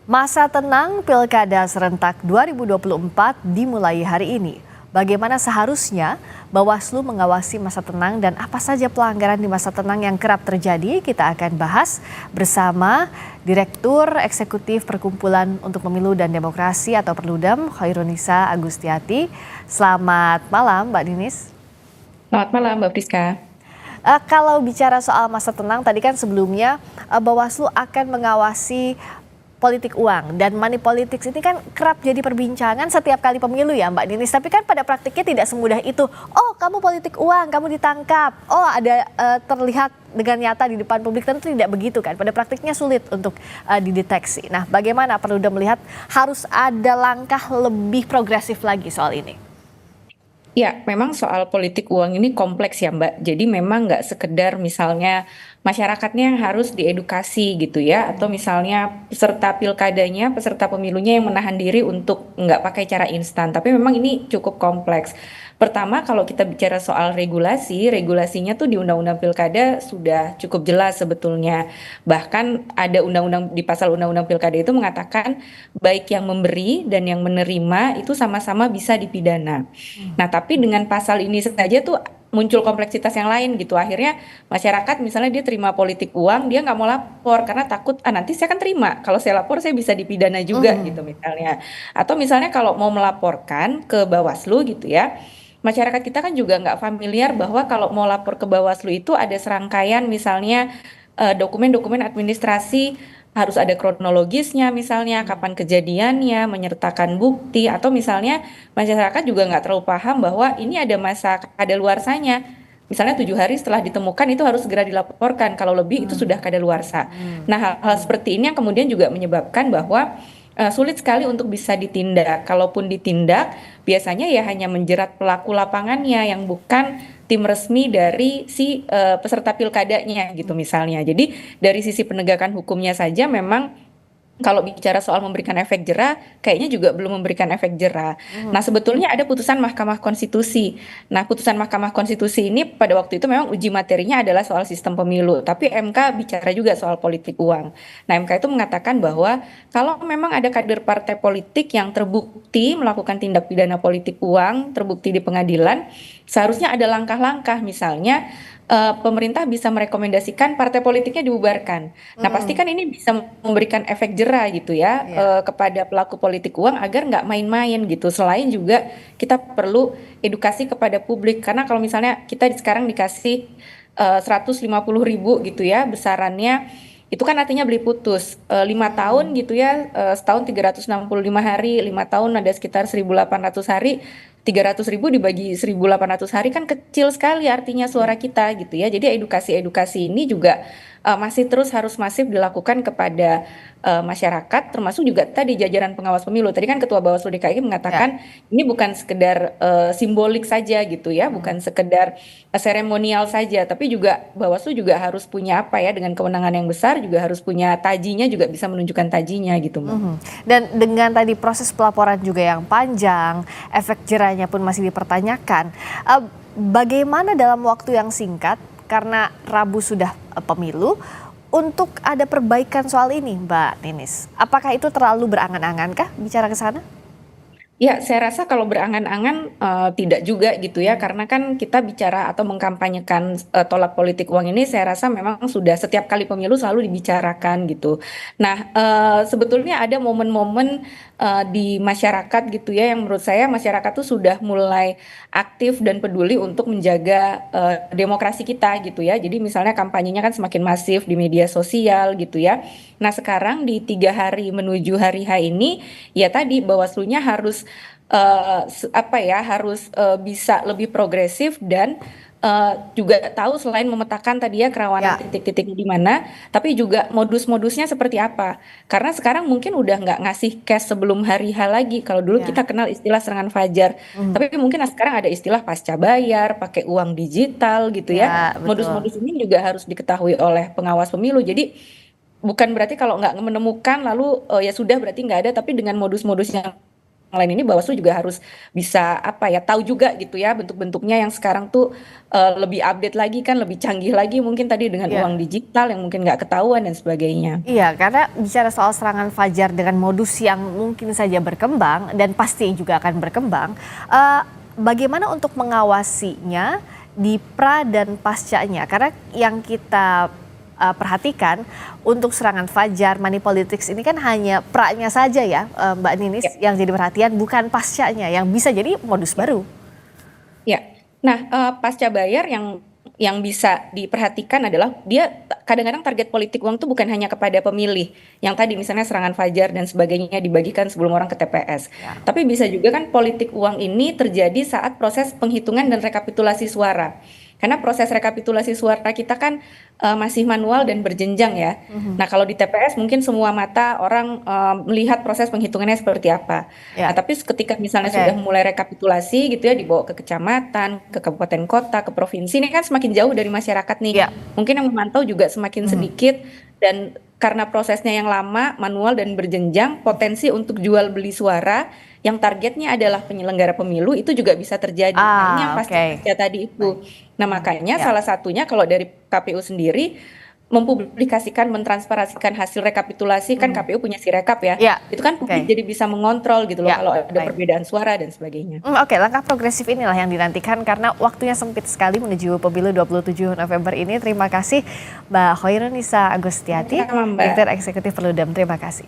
Masa tenang Pilkada serentak 2024 dimulai hari ini. Bagaimana seharusnya Bawaslu mengawasi masa tenang dan apa saja pelanggaran di masa tenang yang kerap terjadi? Kita akan bahas bersama Direktur Eksekutif Perkumpulan untuk Pemilu dan Demokrasi atau Perludem, Khairunisa Agustiati. Selamat malam, Mbak Ninis. Selamat malam, Mbak Priska. Kalau bicara soal masa tenang, tadi kan sebelumnya Bawaslu akan mengawasi politik uang dan money politics ini kan kerap jadi perbincangan setiap kali pemilu ya Mbak Ninis. Tapi kan pada praktiknya tidak semudah itu. Oh, kamu politik uang, kamu ditangkap. Oh, ada terlihat dengan nyata di depan publik, tentu tidak begitu kan. Pada praktiknya sulit untuk dideteksi. Nah, bagaimana perlu melihat harus ada langkah lebih progresif lagi soal ini? Ya, memang soal politik uang ini kompleks ya Mbak. Jadi memang nggak sekedar misalnya masyarakatnya yang harus diedukasi gitu ya. Atau misalnya peserta pilkadanya, peserta pemilunya yang menahan diri untuk nggak pakai cara instan. Tapi memang ini cukup kompleks. Pertama, kalau kita bicara soal regulasi, regulasinya tuh di Undang-Undang Pilkada sudah cukup jelas sebetulnya. Bahkan ada undang-undang di pasal Undang-Undang Pilkada itu mengatakan baik yang memberi dan yang menerima itu sama-sama bisa dipidana. Nah, tapi dengan pasal ini saja tuh muncul kompleksitas yang lain gitu. Akhirnya masyarakat misalnya dia terima politik uang, dia nggak mau lapor karena takut, nanti saya akan terima. Kalau saya lapor saya bisa dipidana juga gitu misalnya. Atau misalnya kalau mau melaporkan ke Bawaslu gitu ya, masyarakat kita kan juga nggak familiar bahwa kalau mau lapor ke Bawaslu itu ada serangkaian misalnya dokumen-dokumen administrasi, harus ada kronologisnya misalnya kapan kejadiannya, menyertakan bukti, atau misalnya masyarakat juga nggak terlalu paham bahwa ini ada masa kadaluarsanya. Misalnya 7 hari setelah ditemukan itu harus segera dilaporkan, kalau lebih itu sudah kadaluarsa. Nah, hal-hal seperti ini yang kemudian juga menyebabkan bahwa sulit sekali untuk bisa ditindak. Kalaupun ditindak, biasanya ya hanya menjerat pelaku lapangannya yang bukan tim resmi dari si peserta pilkadanya gitu misalnya. Jadi dari sisi penegakan hukumnya saja memang kalau bicara soal memberikan efek jera, kayaknya juga belum memberikan efek jera. Nah, sebetulnya ada putusan Mahkamah Konstitusi. Nah, putusan Mahkamah Konstitusi ini pada waktu itu memang uji materinya adalah soal sistem pemilu, tapi MK bicara juga soal politik uang. Nah, MK itu mengatakan bahwa kalau memang ada kader partai politik yang terbukti melakukan tindak pidana politik uang, terbukti di pengadilan, seharusnya ada langkah-langkah, misalnya pemerintah bisa merekomendasikan partai politiknya dibubarkan. Nah, pastikan ini bisa memberikan efek jera gitu ya kepada pelaku politik uang agar nggak main-main gitu. Selain juga kita perlu edukasi kepada publik, karena kalau misalnya kita sekarang dikasih 150.000 gitu ya besarannya, itu kan artinya beli putus 5 tahun gitu ya, setahun 365 hari, 5 tahun ada sekitar 1.800 hari, 300.000 dibagi 1.800 hari kan kecil sekali artinya suara kita gitu ya. Jadi edukasi-edukasi ini juga masih terus harus masif dilakukan kepada masyarakat, termasuk juga tadi jajaran pengawas pemilu. Tadi kan Ketua Bawaslu DKI mengatakan ini bukan sekedar simbolik saja gitu ya, bukan sekedar seremonial saja, tapi juga Bawaslu juga harus punya apa ya, dengan kewenangan yang besar juga harus punya tajinya, juga bisa menunjukkan tajinya gitu Mbak. Dan dengan tadi proses pelaporan juga yang panjang, efek jerahnya pun masih dipertanyakan. Bagaimana dalam waktu yang singkat, karena Rabu sudah pemilu, untuk ada perbaikan soal ini Mbak Ninis? Apakah itu terlalu berangan-angan kah bicara ke sana? Ya, saya rasa kalau berangan-angan tidak juga gitu ya, karena kan kita bicara atau mengkampanyekan tolak politik uang ini, saya rasa memang sudah setiap kali pemilu selalu dibicarakan gitu. Nah, sebetulnya ada momen-momen di masyarakat gitu ya, yang menurut saya masyarakat tuh sudah mulai aktif dan peduli untuk menjaga demokrasi kita gitu ya. Jadi misalnya kampanyenya kan semakin masif di media sosial gitu ya. Nah, sekarang di 3 hari menuju hari H ini, ya tadi Bawaslunya harus apa ya, harus bisa lebih progresif dan juga tahu selain memetakan tadi ya kerawanan Ya. titik-titiknya di mana, tapi juga modus-modusnya seperti apa. Karena sekarang mungkin udah nggak ngasih cash sebelum hari H lagi. Kalau dulu Ya. kita kenal istilah serangan fajar, tapi mungkin sekarang ada istilah pasca bayar, pakai uang digital gitu ya. Ya, betul. Modus-modus ini juga harus diketahui oleh pengawas pemilu. Jadi bukan berarti kalau nggak menemukan lalu ya sudah berarti nggak ada, tapi dengan modus-modus yang lain ini Bawaslu juga harus bisa apa ya, tahu juga gitu ya bentuk-bentuknya yang sekarang tuh lebih update lagi kan, lebih canggih lagi mungkin tadi dengan Iya. uang digital yang mungkin nggak ketahuan dan sebagainya. Iya, karena bicara soal serangan fajar dengan modus yang mungkin saja berkembang dan pasti juga akan berkembang, bagaimana untuk mengawasinya di pra dan pascanya? Karena yang kita perhatikan untuk serangan fajar, money politics ini kan hanya pra-nya saja ya, Mbak Ninis, Ya. yang jadi perhatian bukan pascanya yang bisa jadi modus baru. Ya, nah, pasca bayar yang bisa diperhatikan adalah dia kadang-kadang target politik uang itu bukan hanya kepada pemilih, yang tadi misalnya serangan fajar dan sebagainya dibagikan sebelum orang ke TPS. Ya. Tapi bisa juga kan politik uang ini terjadi saat proses penghitungan dan rekapitulasi suara. Karena proses rekapitulasi suara kita kan masih manual dan berjenjang ya. Nah, kalau di TPS mungkin semua mata orang melihat proses penghitungannya seperti apa. Nah, Ya, tapi ketika misalnya oke. sudah mulai rekapitulasi gitu ya, dibawa ke kecamatan, ke kabupaten kota, ke provinsi, ini kan semakin jauh dari masyarakat nih. Ya. Mungkin yang memantau juga semakin sedikit, dan karena prosesnya yang lama, manual dan berjenjang, potensi untuk jual beli suara yang targetnya adalah penyelenggara pemilu itu juga bisa terjadi. Nah, ini yang Oke. pasca tadi itu. Nah, makanya Ya. salah satunya kalau dari KPU sendiri mempublikasikan, mentransparasikan hasil rekapitulasi, kan KPU punya Sirekap ya. Ya, Itu kan oke. publik jadi bisa mengontrol gitu loh Ya, kalau ada baik. perbedaan suara dan sebagainya. Oke, langkah progresif inilah yang dinantikan karena waktunya sempit sekali menuju pemilu 27 November ini. Terima kasih Mbak Khoirunisa Agustiati, Sama-sama, Mbak. Direktur Eksekutif Perludem. Terima kasih.